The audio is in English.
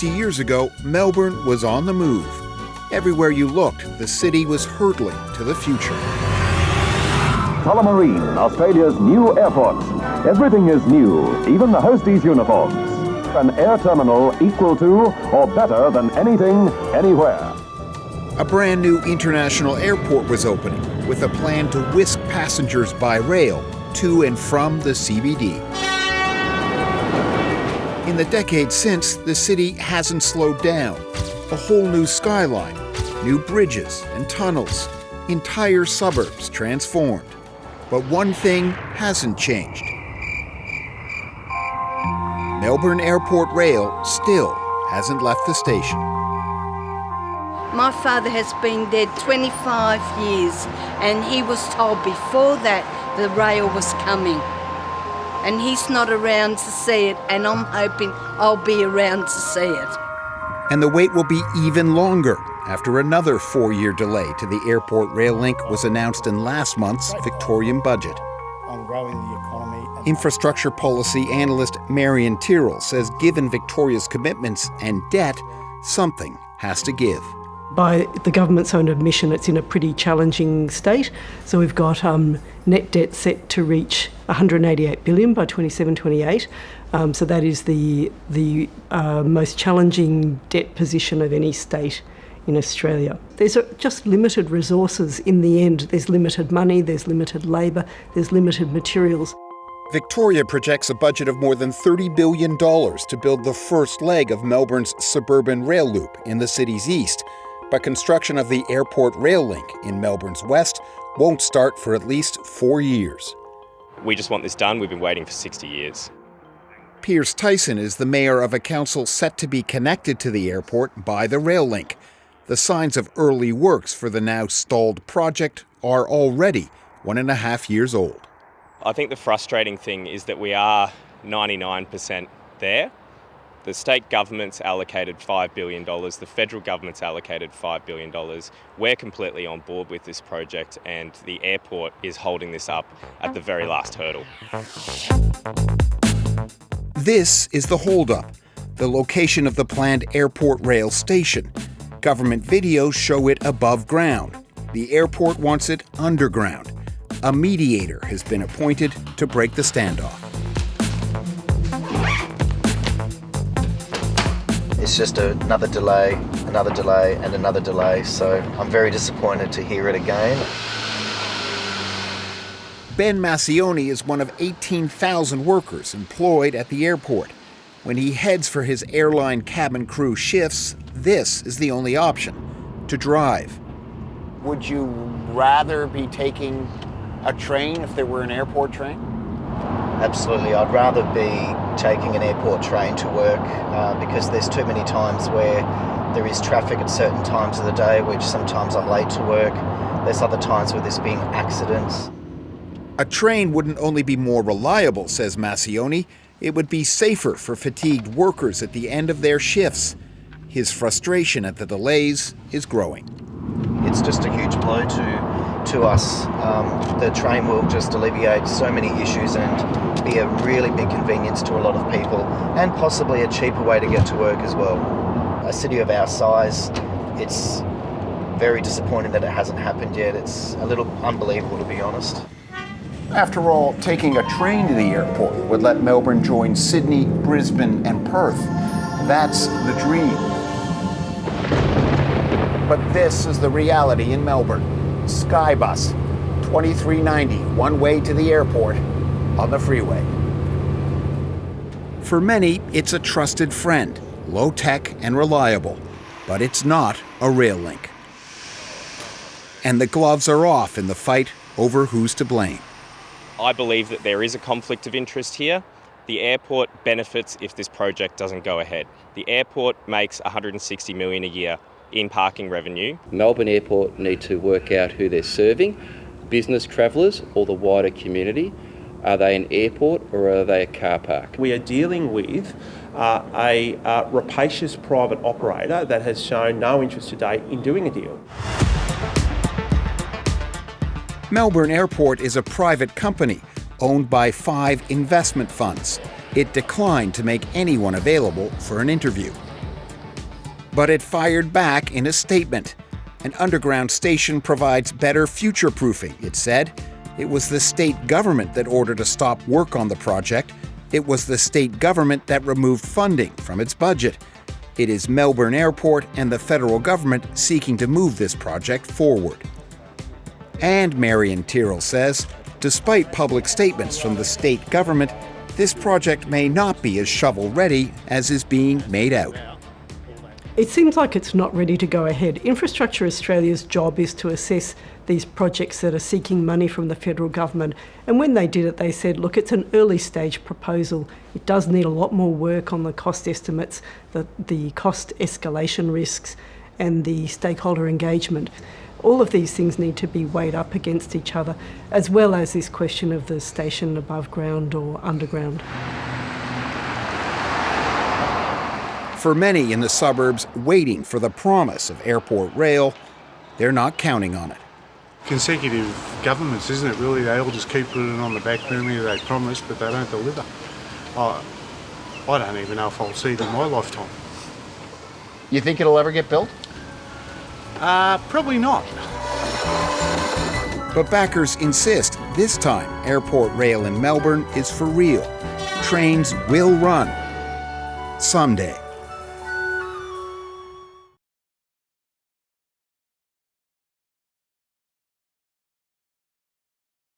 60 years ago, Melbourne was on the move. Everywhere you looked, the city was hurtling to the future. Tullamarine, Australia's new airport. Everything is new, even the hosties' uniforms. An air terminal equal to or better than anything, anywhere. A brand new international airport was opening, with a plan to whisk passengers by rail to and from the CBD. In the decades since, the city hasn't slowed down. A whole new skyline, new bridges and tunnels, entire suburbs transformed. But one thing hasn't changed. Melbourne Airport Rail still hasn't left the station. My father has been dead 25 years, and he was told before that the rail was coming. And he's not around to see it, and I'm hoping I'll be around to see it. And the wait will be even longer after another 4-year delay to the airport rail link was announced in last month's Victorian budget. On growing the economy. Infrastructure policy analyst Marion Tyrrell says given Victoria's commitments and debt, something has to give. By the government's own admission, it's in a pretty challenging state. So we've got net debt set to reach $188 billion by 27-28. So that is the most challenging debt position of any state in Australia. There's just limited resources in the end. There's limited money, there's limited labour, there's limited materials. Victoria projects a budget of more than $30 billion to build the first leg of Melbourne's suburban rail loop in the city's east. But construction of the airport rail link in Melbourne's west won't start for at least 4 years. We just want this done. We've been waiting for 60 years. Piers Tyson is the mayor of a council set to be connected to the airport by the rail link. The signs of early works for the now stalled project are already 1.5 years old. I think the frustrating thing is that we are 99% there. The state government's allocated $5 billion, the federal government's allocated $5 billion. We're completely on board with this project, and the airport is holding this up at the very last hurdle. This is the holdup, the location of the planned airport rail station. Government videos show it above ground. The airport wants it underground. A mediator has been appointed to break the standoff. It's just another delay, and another delay, so I'm very disappointed to hear it again. Ben Massioni is one of 18,000 workers employed at the airport. When he heads for his airline cabin crew shifts, this is the only option, to drive. Would you rather be taking a train if there were an airport train? Absolutely, I'd rather be taking an airport train to work because there's too many times where there is traffic at certain times of the day, which sometimes I'm late to work. There's other times where there's been accidents. A train wouldn't only be more reliable, says Massioni, it would be safer for fatigued workers at the end of their shifts. His frustration at the delays is growing. It's just a huge blow to us. The train will just alleviate so many issues and be a really big convenience to a lot of people, and possibly a cheaper way to get to work as well. A city of our size, it's very disappointing that it hasn't happened yet. It's a little unbelievable, to be honest. After all, taking a train to the airport would let Melbourne join Sydney, Brisbane, and Perth. That's the dream. But this is the reality in Melbourne. Skybus, 2390, one way to the airport on the freeway. For many, it's a trusted friend, low-tech and reliable, but it's not a rail link. And the gloves are off in the fight over who's to blame. I believe that there is a conflict of interest here. The airport benefits if this project doesn't go ahead. The airport makes $160 million a year in parking revenue. Melbourne Airport need to work out who they're serving, business travellers or the wider community. Are they an airport or are they a car park? We are dealing with a rapacious private operator that has shown no interest to date in doing a deal. Melbourne Airport is a private company owned by 5 investment funds. It declined to make anyone available for an interview. But it fired back in a statement. An underground station provides better future-proofing, it said. It was the state government that ordered a stop work on the project. It was the state government that removed funding from its budget. It is Melbourne Airport and the federal government seeking to move this project forward. And Marion Tyrrell says, despite public statements from the state government, this project may not be as shovel-ready as is being made out. It seems like it's not ready to go ahead. Infrastructure Australia's job is to assess these projects that are seeking money from the federal government. And when they did it, they said, look, it's an early stage proposal. It does need a lot more work on the cost estimates, the cost escalation risks, and the stakeholder engagement. All of these things need to be weighed up against each other, as well as this question of the station above ground or underground. For many in the suburbs waiting for the promise of airport rail, they're not counting on it. Consecutive governments, isn't it really? They all just keep putting it on the back burner. They promise, but they don't deliver. I don't even know if I'll see it in my lifetime. You think it'll ever get built? Probably not. But backers insist this time airport rail in Melbourne is for real. Trains will run someday.